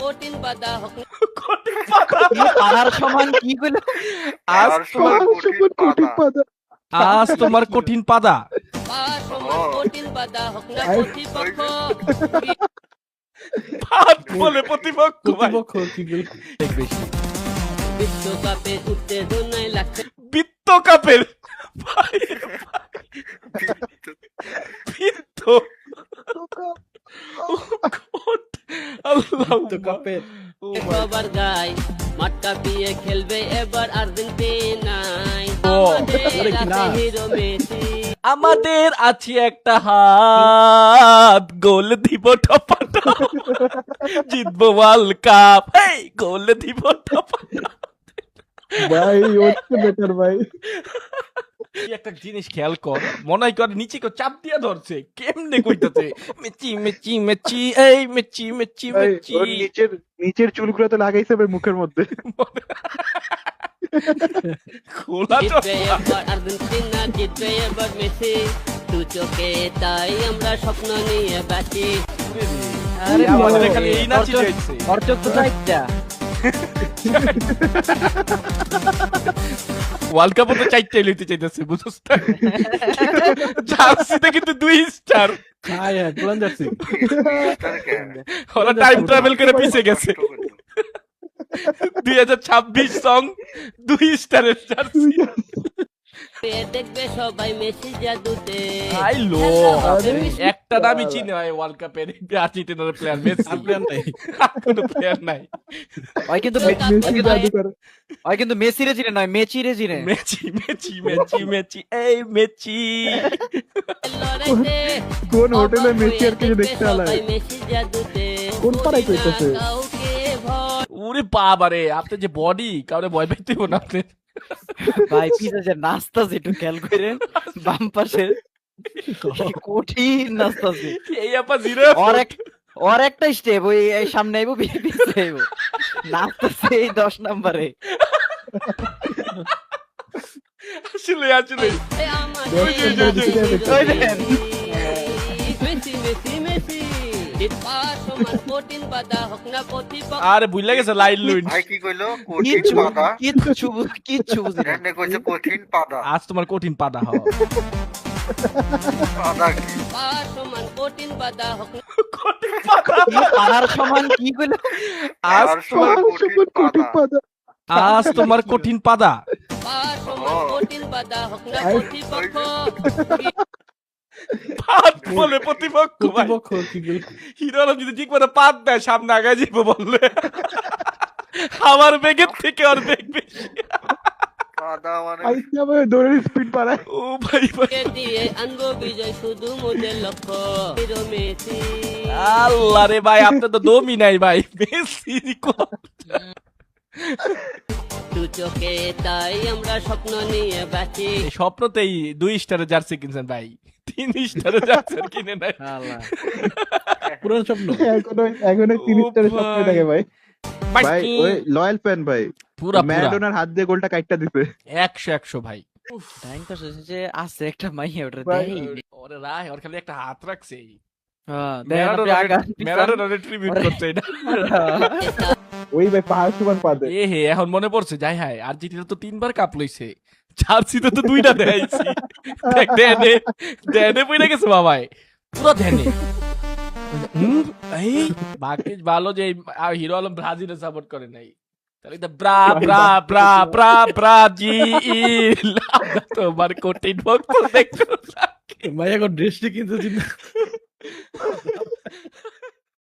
কঠিন বাধা হোক না কঠিন পাতা পাহাড় সমান কি গুলো আজ তোমার কঠিন পাতা আজ তোমার কঠিন পাদা পাহাড় সমান কঠিন বাধা হোক না প্রতিপক্ষ ভাত বলে প্রতিপক্ষ ভাই। বিশ্বকাপে উত্তেজনায় লাগছে বিত্তকাপের ভাই বিত্ত আল্লাহ কাপের ও সবার গায় মাঠ কাঁপিয়ে খেলবে এবার আর্জেন্টিনায় ও, আমাদের আছে হিরো মেসি আমাদের আছে একটা হাত গোল দিব টপাটা জিতবো ওয়ার্ল্ড কাপ এই গোল দিব টপাটা ভাই হচ্ছে বেটার ভাই একটা জিনিস খেয়াল কর মনে কর নিচে কেউ চাপ দিয়া ধরছে কেমনে কইতাছে মেচি মেচি মেচি এই মেচি মেচি ভাই, মেচি ওর নিচের চুলগুলো তো লাগাইছে ভাই মুখের মধ্যে খোলা জিতবে এবার আর্জেন্টিনা জিতবে এবার মেসি দু চোখে তাই আমরা স্বপ্ন নিয়ে বাঁচি আরে আমাদের বাবা, খালি এই নাচি যাইছে অর্চক তো চাইটা ওয়ার্ল্ড কাপও তো চাইতে লইতে চাইতেছে বুঝছ না জার্সিতে কিন্তু 2 স্টার ওরা টাইম ট্রাভেল করে পিছে গেছে 2026 সং 2 স্টারের জার্সি দেখবে সবাই মেসি জাদুতে আই লো খেলা হবে একটা নামই চিনে হয় ওয়ার্ল্ড কাপের আর্জেন্টিনার প্লেয়ার মেসি কোনো প্লেয়ার নাই ওই কিন্তু মেসি জাদুকর ওই কিন্তু মেসিরে চিনে নয় মেচিরে চিনে মেচি মেচি মেচি মেচি এই মেচি লড়াইতে কোন হোটেলে অবাক মেসি হয়ে আর কিছু দেখবে দেখতে আলায় সবাই মেসি জাদুতে কোন পাড়ায় করি না কইতাছে? কাউকে ভয় ওরে বাবারে আপনার যে বডি কাউরে ভয় পাইতে হবে না আপনি ভাই পিছে যে নাস্তাছে একটু খেয়াল করেন বাম পাশে কি কঠিন নাস্তাছে এই আপা জিরো ওর একটা স্টেপ ওই এই সামনে আইবো পিছে আইবো নাস্তাছে এই 10 নম্বরে আসলে আসলে আমাদের ওই যে, ওই যে, ওই দেখেন। মেসি মেসি মেসি পাঁচ সমান কঠিন বাধা হোক না প্রতিপক্ষ আরে বুঝলা গেছে লাইন লুইন ভাই কি কইলো কঠিন কিচ্ছু পাতা কিচ্ছু বুঝি না এনে কইছে কঠিন পাতা আজ তোমার কঠিন পাদা হওয়া পাতা কি পাঁচ সমান কঠিন বাধা হোক না কঠিন পাদা কি পাহাড় সমান কি গুলো আজ আর তোমার সমান কঠিন কঠিন পাতা পাতা আজ তোমার কঠিন পাদা পাঁচ সমান কঠিন বাধা হোক না আই- প্রতিপক্ষ পাত বলে প্রতিপক্ষ ভাই হিরো আলম যদি ঠিক মতো পাত দেয় সামনে আগায় যাবো বললে আমার বেগের থেকে ওর বেগ বেশি পাতা মানে আইসি আমার দৌড়ের স্পিড বাড়ায় ও ভাই ভাই কে দিয়ে আনবো বিজয় শুধু মোদের লক্ষ্য হিরো মেসি আল্লাহ রে ভাই আপনার তো দমই নাই ভাই মেসি দু চোখে তাই আমরা স্বপ্ন নিয়ে বাঁচি স্বপ্নতেই 2 স্টারের জার্সি কিনছেন ভাই 3 স্টারের জার্সি কিনে নাই আল্লাহ এখনো 30 স্টারের ও স্বপ্ন থাকে ভাই ভাই ভাই ওই লয়াল ফ্যান ভাই পুরা পুরা ম্যারাডোনার হাত দিয়ে গোলটা কাটটা দিছে 100 ভাই টাইম তো যে আছে একটা মাইয়া ওটা ভাই, দেই ওরে রায় ওর খালি একটা হাত রাখছে হ্যাঁ দেখেন আপনি আগা ম্যারাডোনারে ট্রিবিউট করছে এটা ওই ভাই পাহাড় সমান পাদে এ হে এখন মনে পড়ছে যাই হায় আর্জেন্টিনা তো 3 বার কাপ লইছে জার্সিতে তো 2টা দেখাইছি দেখ দেনে দেনে পড়ে গেছে বাবাই পুরো দেনে এই ভাগ্যিস ভালো যে হিরো আলম ব্রাজিলে সাপোর্ট করে নাই তাহলে তো bra bra bra bra Brazil তোমার কঠিন ভক্ত দেখছো ভাই এখন ড্রেসটি কিনতেছি না